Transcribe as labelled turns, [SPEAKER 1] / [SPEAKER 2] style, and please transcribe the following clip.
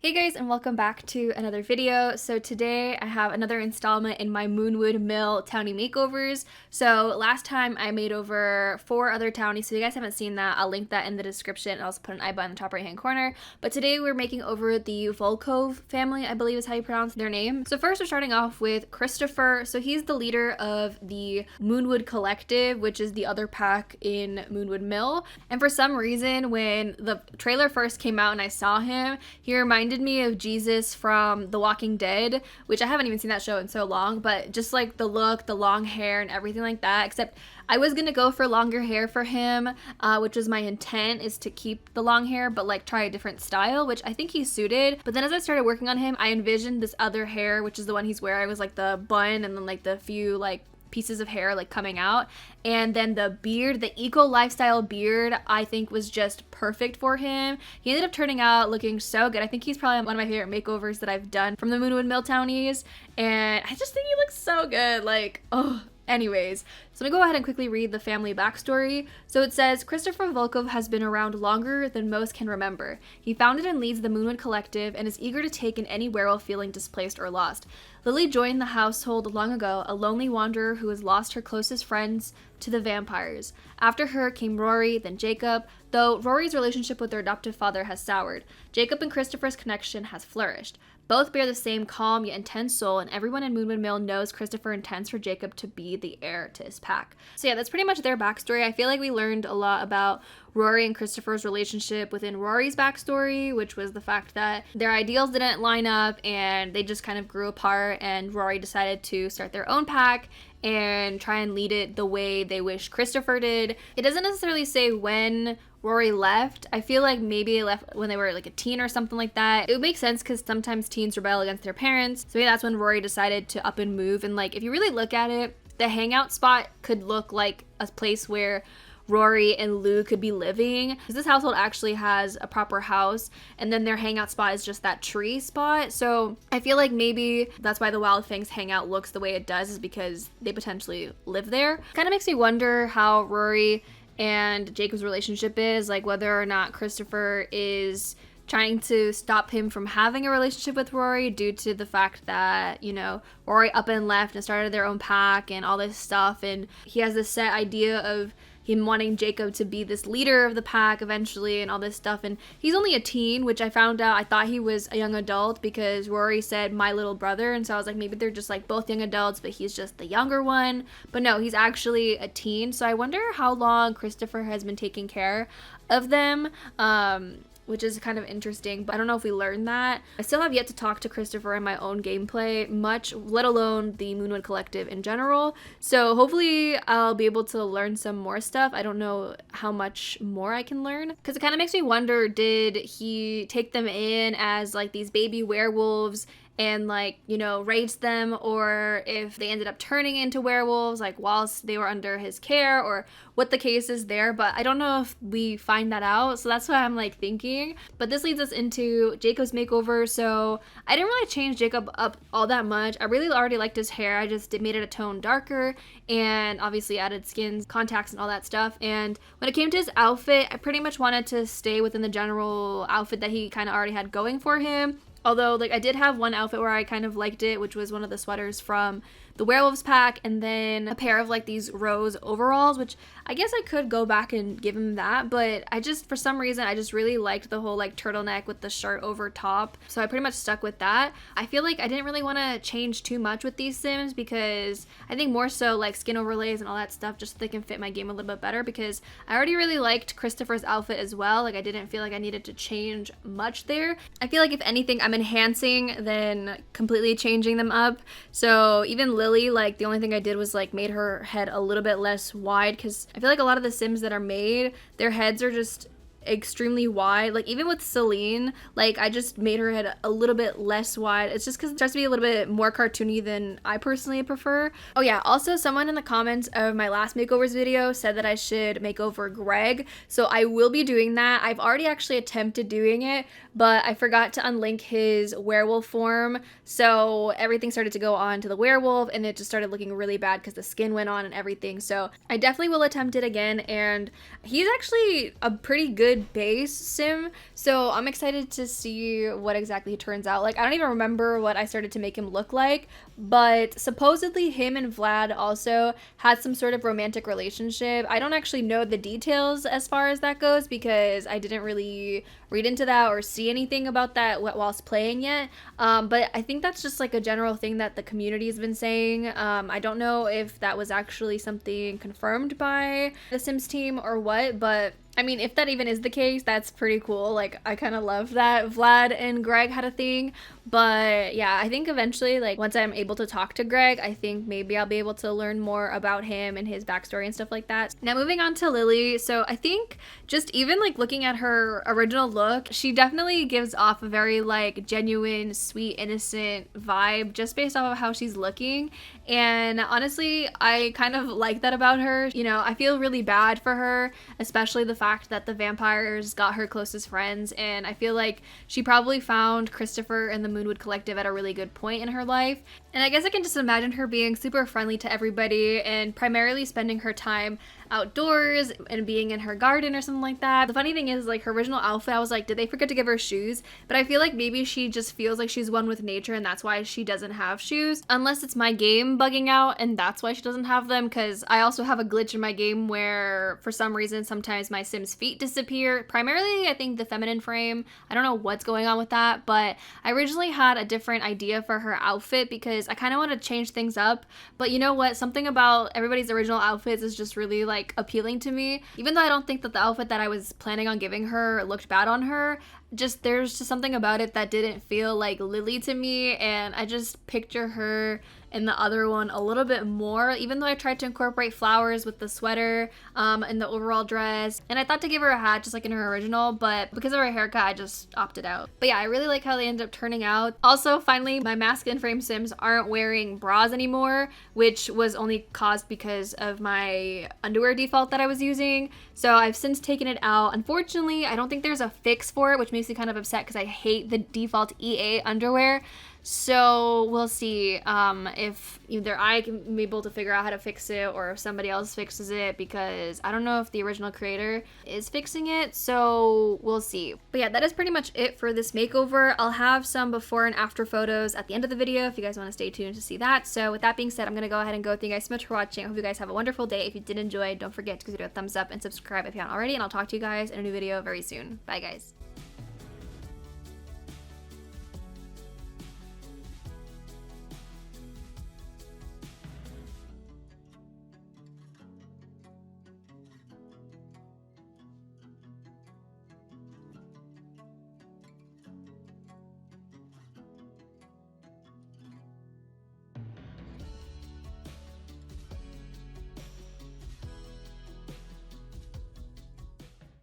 [SPEAKER 1] Hey guys, and welcome back to another video. So today I have another installment in my Moonwood Mill townie makeovers. So last time I made over 4 other townies, so if you guys haven't seen that, I'll link that in the description and I'll also put an I button in the top right hand corner. But today we're making over the Volkov family, I believe is how you pronounce their name. So first we're starting off with Kristopher. So he's the leader of the Moonwood Collective, which is the other pack in Moonwood Mill. And for some reason, when the trailer first came out and I saw him, he reminded me of Jesus from The Walking Dead, which I haven't even seen that show in so long, but just like the look, the long hair and everything like that, except I was gonna go for longer hair for him, which was my intent, is to keep the long hair but like try a different style, which I think he's suited. But then as I started working on him, I envisioned this other hair, which is the one he's wearing, was like the bun and then like the few like pieces of hair like coming out, and then the beard, the eco lifestyle beard, I think was just perfect for him. He ended up turning out looking so good. I think he's probably one of my favorite makeovers that I've done from the Moonwood Mill townies, and I just think he looks so good. Like, oh, anyways, so I'm gonna go ahead and quickly read the family backstory. So it says, Kristopher Volkov has been around longer than most can remember. He founded and leads the Moonwood Collective and is eager to take in any werewolf feeling displaced or lost. Lily joined the household long ago, a lonely wanderer who has lost her closest friends to the vampires. After her came Rory, then Jacob, though Rory's relationship with their adoptive father has soured. Jacob and Kristopher's connection has flourished. Both bear the same calm yet intense soul, and everyone in Moonwood Mill knows Kristopher intends for Jacob to be the heir to his pack. So yeah, that's pretty much their backstory. I feel like we learned a lot about Rory and Kristopher's relationship within Rory's backstory, which was the fact that their ideals didn't line up and they just kind of grew apart, and Rory decided to start their own pack and try and lead it the way they wish Kristopher did. It doesn't necessarily say when Rory left. I feel like maybe they left when they were like a teen or something like that. It would make sense because sometimes teens rebel against their parents. So maybe that's when Rory decided to up and move. And like, if you really look at it, the hangout spot could look like a place where Rory and Lou could be living, because this household actually has a proper house, and then their hangout spot is just that tree spot. So I feel like maybe that's why the Wild Fangs hangout looks the way it does, is because they potentially live there. Kind of makes me wonder how Rory and Jacob's relationship is, like whether or not Kristopher is trying to stop him from having a relationship with Rory due to the fact that, you know, Rory up and left and started their own pack and all this stuff, and he has this set idea of him wanting Jacob to be this leader of the pack eventually and all this stuff. And he's only a teen, which I found out, I thought he was a young adult because Rory said my little brother, and so I was like, maybe they're just like both young adults but he's just the younger one. But no, he's actually a teen. So I wonder how long Kristopher has been taking care of them, which is kind of interesting, but I don't know if we learned that. I still have yet to talk to Kristopher in my own gameplay much, let alone the Moonwood Collective in general. So hopefully I'll be able to learn some more stuff. I don't know how much more I can learn, because it kind of makes me wonder, did he take them in as like these baby werewolves and like, you know, raised them, or if they ended up turning into werewolves like whilst they were under his care, or what the case is there. But I don't know if we find that out, so that's what I'm like thinking. But this leads us into Jacob's makeover. So I didn't really change Jacob up all that much. I really already liked his hair. I just made it a tone darker and obviously added skins, contacts and all that stuff. And when it came to his outfit, I pretty much wanted to stay within the general outfit that he kind of already had going for him. Although, like, I did have one outfit where I kind of liked it, which was one of the sweaters from the Werewolves pack, and then a pair of like these rose overalls, which I guess I could go back and give him that, but I just, for some reason, I just really liked the whole like turtleneck with the shirt over top, so I pretty much stuck with that. I feel like I didn't really want to change too much with these Sims, because I think more so like skin overlays and all that stuff, just so they can fit my game a little bit better, because I already really liked Kristopher's outfit as well. Like, I didn't feel like I needed to change much there. I feel like if anything, I'm enhancing than completely changing them up. So even Lily, like, the only thing I did was like made her head a little bit less wide, because I feel like a lot of the Sims that are made, their heads are just extremely wide. Like, even with Celine, like, I just made her head a little bit less wide. It's just because it starts to be a little bit more cartoony than I personally prefer. Oh yeah, also someone in the comments of my last makeovers video said that I should make over Greg, so I will be doing that. I've already actually attempted doing it, but I forgot to unlink his werewolf form, so everything started to go on to the werewolf, and it just started looking really bad because the skin went on and everything. So I definitely will attempt it again, and he's actually a pretty good good base sim, so I'm excited to see what exactly turns out. Like, I don't even remember what I started to make him look like, but supposedly him and Vlad also had some sort of romantic relationship. I don't actually know the details as far as that goes because I didn't really read into that or see anything about that whilst playing yet. But I think that's just like a general thing that the community has been saying. I don't know if that was actually something confirmed by the Sims team or what, but I mean, if that even is the case, that's pretty cool. Like, I kind of love that Vlad and Greg had a thing. But yeah, I think eventually, like, once I'm able to talk to Greg, I think maybe I'll be able to learn more about him and his backstory and stuff like that. Now, moving on to Lily. So I think just even like looking at her original look, she definitely gives off a very like genuine, sweet, innocent vibe just based off of how she's looking. And honestly, I kind of like that about her. You know, I feel really bad for her, especially the fact that the vampires got her closest friends, and I feel like she probably found Kristopher and the Moonwood Collective at a really good point in her life. And I guess I can just imagine her being super friendly to everybody and primarily spending her time outdoors and being in her garden or something like that. The funny thing is, like, her original outfit, I was like, did they forget to give her shoes? But I feel like maybe she just feels like she's one with nature and that's why she doesn't have shoes. Unless it's my game bugging out and that's why she doesn't have them, because I also have a glitch in my game where for some reason sometimes my Sim's feet disappear. Primarily, I think the feminine frame. I don't know what's going on with that, but I originally had a different idea for her outfit because I kind of want to change things up. But you know what? Something about everybody's original outfits is just really like appealing to me. Even though I don't think that the outfit that I was planning on giving her looked bad on her, just there's just something about it that didn't feel like Lily to me, and I just picture her in the other one a little bit more, even though I tried to incorporate flowers with the sweater and the overall dress, and I thought to give her a hat just like in her original, but because of her haircut I just opted out. But yeah, I really like how they ended up turning out. Also, finally, my masculine frame Sims aren't wearing bras anymore, which was only caused because of my underwear default that I was using, so I've since taken it out. Unfortunately, I don't think there's a fix for it, which makes me kind of upset because I hate the default EA underwear. So we'll see if either I can be able to figure out how to fix it or if somebody else fixes it, because I don't know if the original creator is fixing it, so we'll see. But yeah, that is pretty much it for this makeover. I'll have some before and after photos at the end of the video if you guys want to stay tuned to see that. So with that being said, I'm going to go ahead and go. Thank you guys so much for watching. I hope you guys have a wonderful day. If you did enjoy, don't forget to give it a thumbs up and subscribe if you haven't already, and I'll talk to you guys in a new video very soon. Bye guys.